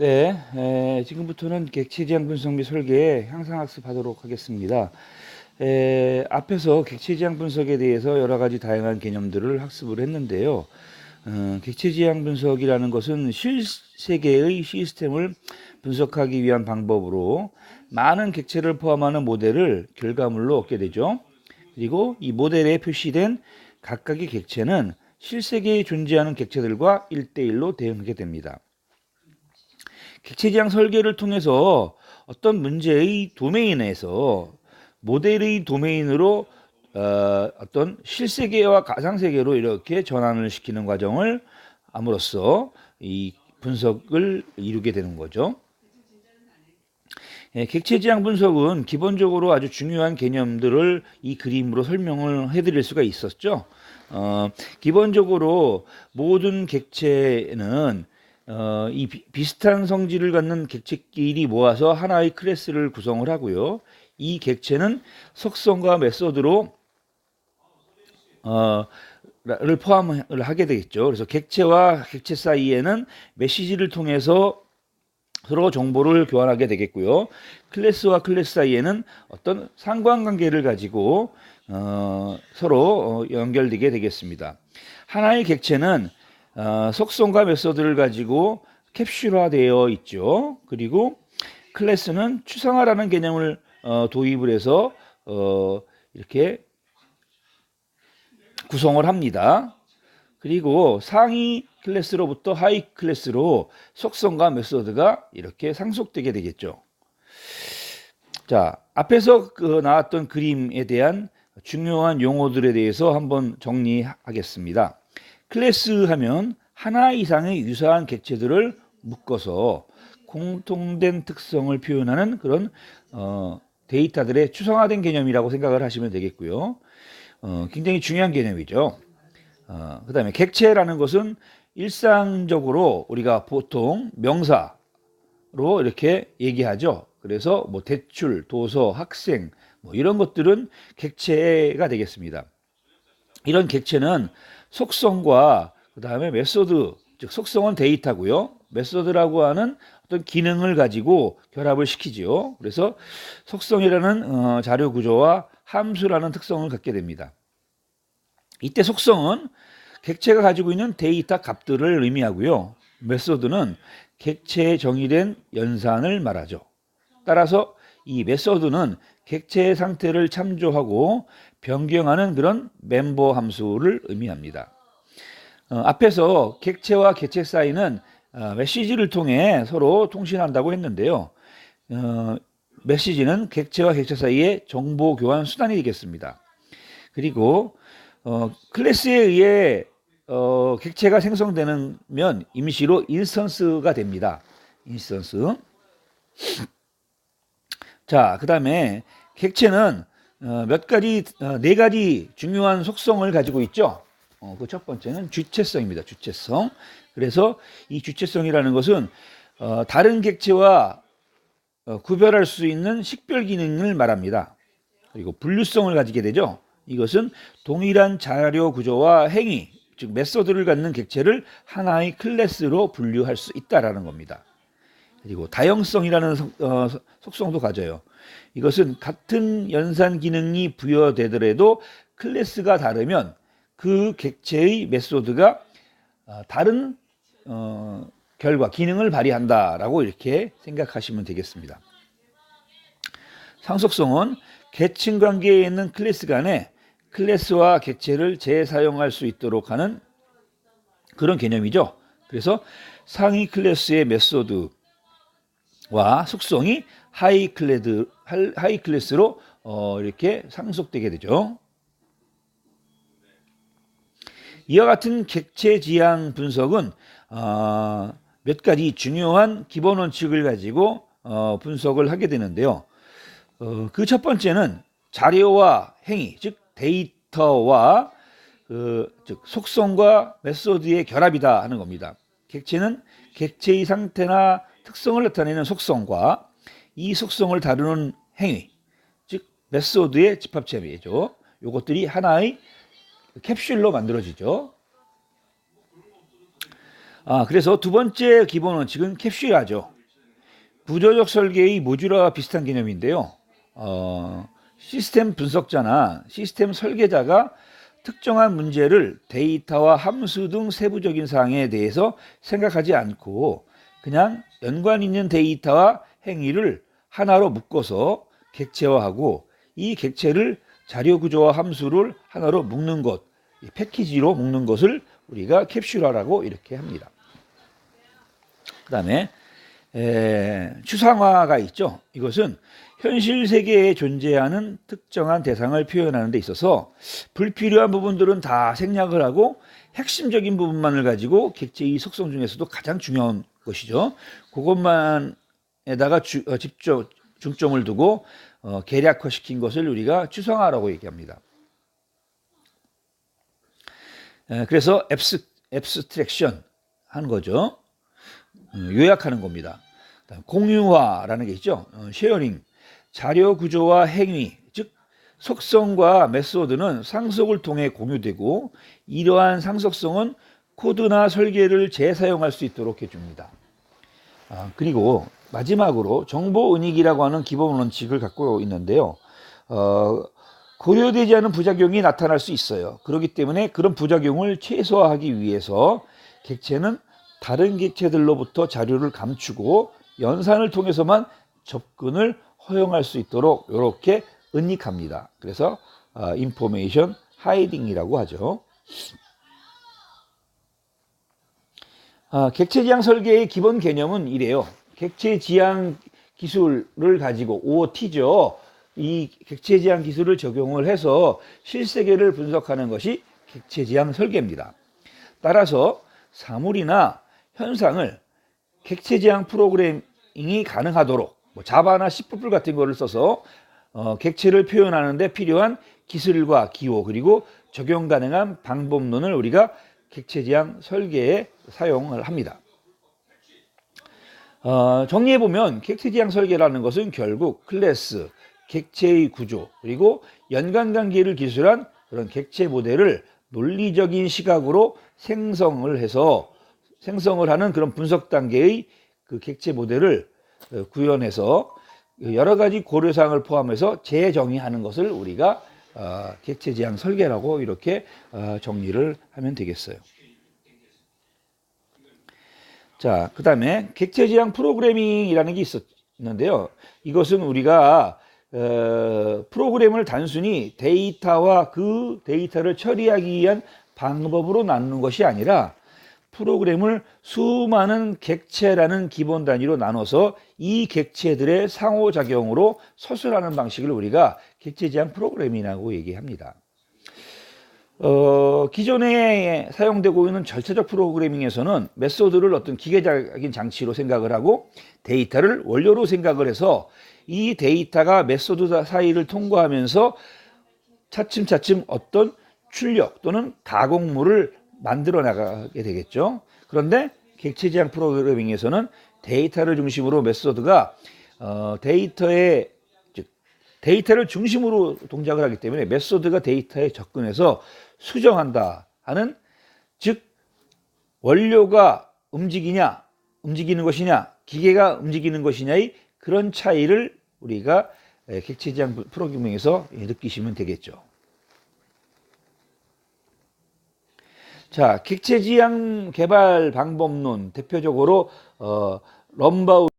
네, 지금부터는 객체지향 분석 및 설계의 향상학습하도록 하겠습니다. 앞에서 객체지향 분석에 대해서 여러 가지 다양한 개념들을 학습을 했는데요. 객체지향 분석이라는 것은 실세계의 시스템을 분석하기 위한 방법으로 많은 객체를 포함하는 모델을 결과물로 얻게 되죠. 그리고 이 모델에 표시된 각각의 객체는 실세계에 존재하는 객체들과 1대1로 대응하게 됩니다. 객체지향 설계를 통해서 어떤 문제의 도메인에서 모델의 도메인으로 어떤 실세계와 가상세계로 이렇게 전환을 시키는 과정을 함으로써 이 분석을 이루게 되는 거죠. 객체지향 분석은 기본적으로 아주 중요한 개념들을 이 그림으로 설명을 해드릴 수가 있었죠. 기본적으로 모든 객체는 이 비슷한 성질을 갖는 객체끼리 모아서 하나의 클래스를 구성을 하고요. 이 객체는 속성과 메소드로 를 포함을 하게 되겠죠. 그래서 객체와 객체 사이에는 메시지를 통해서 서로 정보를 교환하게 되겠고요. 클래스와 클래스 사이에는 어떤 상관관계를 가지고 서로 연결되게 되겠습니다. 하나의 객체는 속성과 메소드를 가지고 캡슐화되어 있죠. 그리고 클래스는 추상화라는 개념을 도입을 해서 이렇게 구성을 합니다. 그리고 상위 클래스로부터 하위 클래스로 속성과 메소드가 이렇게 상속되게 되겠죠. 자, 앞에서 나왔던 그림에 대한 중요한 용어들에 대해서 한번 정리하겠습니다. 클래스 하면 하나 이상의 유사한 객체들을 묶어서 공통된 특성을 표현하는 그런 데이터들의 추상화된 개념이라고 생각을 하시면 되겠고요. 굉장히 중요한 개념이죠. 그 다음에 객체라는 것은 일상적으로 우리가 보통 명사로 이렇게 얘기하죠. 그래서 뭐 대출, 도서, 학생 뭐 이런 것들은 객체가 되겠습니다. 이런 객체는 속성과 그 다음에 메소드, 즉 속성은 데이터고요. 메소드라고 하는 어떤 기능을 가지고 결합을 시키지요. 그래서 속성이라는 자료 구조와 함수라는 특성을 갖게 됩니다. 이때 속성은 객체가 가지고 있는 데이터 값들을 의미하고요. 메소드는 객체에 정의된 연산을 말하죠. 따라서 이 메소드는 객체의 상태를 참조하고 변경하는 그런 멤버 함수를 의미합니다. 앞에서 객체와 객체 사이는 메시지를 통해 서로 통신한다고 했는데요. 메시지는 객체와 객체 사이의 정보 교환 수단이 되겠습니다. 그리고 클래스에 의해 객체가 생성되면 임시로 인스턴스가 됩니다. 인스턴스. 자, 그 다음에 객체는 네 가지 중요한 속성을 가지고 있죠. 그 첫 번째는 주체성입니다. 주체성. 그래서 이 주체성이라는 것은 다른 객체와 구별할 수 있는 식별 기능을 말합니다. 그리고 분류성을 가지게 되죠. 이것은 동일한 자료 구조와 행위, 즉 메소드를 갖는 객체를 하나의 클래스로 분류할 수 있다라는 겁니다. 그리고 다형성이라는 속성도 가져요. 이것은 같은 연산 기능이 부여되더라도 클래스가 다르면 그 객체의 메소드가 다른 결과, 기능을 발휘한다라고 이렇게 생각하시면 되겠습니다. 상속성은 계층 관계에 있는 클래스 간에 클래스와 객체를 재사용할 수 있도록 하는 그런 개념이죠. 그래서 상위 클래스의 메소드와 속성이 하이 클래스로 이렇게 상속되게 되죠. 이와 같은 객체 지향 분석은 몇 가지 중요한 기본 원칙을 가지고 분석을 하게 되는데요. 그 첫 번째는 자료와 행위, 즉 데이터와 즉 속성과 메소드의 결합이다 하는 겁니다. 객체는 객체의 상태나 특성을 나타내는 속성과 이 속성을 다루는 행위, 즉 메소드의 집합체이죠. 이것들이 하나의 캡슐로 만들어지죠. 그래서 두 번째 기본 원칙은 캡슐화죠. 부조적 설계의 모듈화와 비슷한 개념인데요. 시스템 분석자나 시스템 설계자가 특정한 문제를 데이터와 함수 등 세부적인 사항에 대해서 생각하지 않고 그냥 연관 있는 데이터와 행위를 하나로 묶어서 객체화하고 이 객체를 자료 구조와 함수를 하나로 묶는 것, 패키지로 묶는 것을 우리가 캡슐화라고 이렇게 합니다. 그 다음에 추상화가 있죠. 이것은 현실 세계에 존재하는 특정한 대상을 표현하는 데 있어서 불필요한 부분들은 다 생략을 하고 핵심적인 부분만을 가지고 객체의 속성 중에서도 가장 중요한 것이죠. 그것만에다가 중점을 두고 계략화시킨 것을 우리가 추상화라고 얘기합니다. 그래서 앱스트랙션 하는 거죠. 요약하는 겁니다. 공유화라는 게 있죠. 쉐어링, 자료 구조와 행위, 즉 속성과 메소드는 상속을 통해 공유되고 이러한 상속성은 코드나 설계를 재사용할 수 있도록 해줍니다. 그리고 마지막으로 정보은익이라고 하는 기본 원칙을 갖고 있는데요. 고려되지 않은 부작용이 나타날 수 있어요. 그렇기 때문에 그런 부작용을 최소화하기 위해서 객체는 다른 객체들로부터 자료를 감추고 연산을 통해서만 접근을 허용할 수 있도록 이렇게 은닉합니다. 그래서 인포메이션 하이딩이라고 하죠. 객체 지향 설계의 기본 개념은 이래요. 객체 지향 기술을 가지고 OOT죠. 이 객체 지향 기술을 적용을 해서 실세계를 분석하는 것이 객체 지향 설계입니다. 따라서 사물이나 현상을 객체 지향 프로그래밍이 가능하도록 자바나 C++ 같은 거를 써서 객체를 표현하는 데 필요한 기술과 기호 그리고 적용 가능한 방법론을 우리가 객체 지향 설계에 사용을 합니다. 정리해보면 객체 지향 설계라는 것은 결국 클래스, 객체의 구조 그리고 연관관계를 기술한 그런 객체 모델을 논리적인 시각으로 생성을 하는 그런 분석 단계의 그 객체 모델을 구현해서 여러 가지 고려사항을 포함해서 재정의하는 것을 우리가 객체 지향 설계라고 이렇게 정리를 하면 되겠어요. 자, 그 다음에 객체 지향 프로그래밍이라는 게 있었는데요. 이것은 우리가 프로그램을 단순히 데이터와 그 데이터를 처리하기 위한 방법으로 나누는 것이 아니라 프로그램을 수많은 객체라는 기본 단위로 나눠서 이 객체들의 상호작용으로 서술하는 방식을 우리가 객체 지향 프로그래밍이라고 얘기합니다. 기존에 사용되고 있는 절차적 프로그래밍에서는 메소드를 어떤 기계적인 장치로 생각을 하고 데이터를 원료로 생각을 해서 이 데이터가 메소드 사이를 통과하면서 차츰차츰 어떤 출력 또는 가공물을 만들어 나가게 되겠죠. 그런데 객체 지향 프로그래밍에서는 데이터를 중심으로 메소드가 데이터를 중심으로 동작을 하기 때문에 메소드가 데이터에 접근해서 수정한다 하는, 즉 원료가 움직이는 것이냐 기계가 움직이는 것이냐의 그런 차이를 우리가 객체 지향 프로그래밍에서 느끼시면 되겠죠. 자, 객체 지향 개발 방법론 대표적으로 럼바우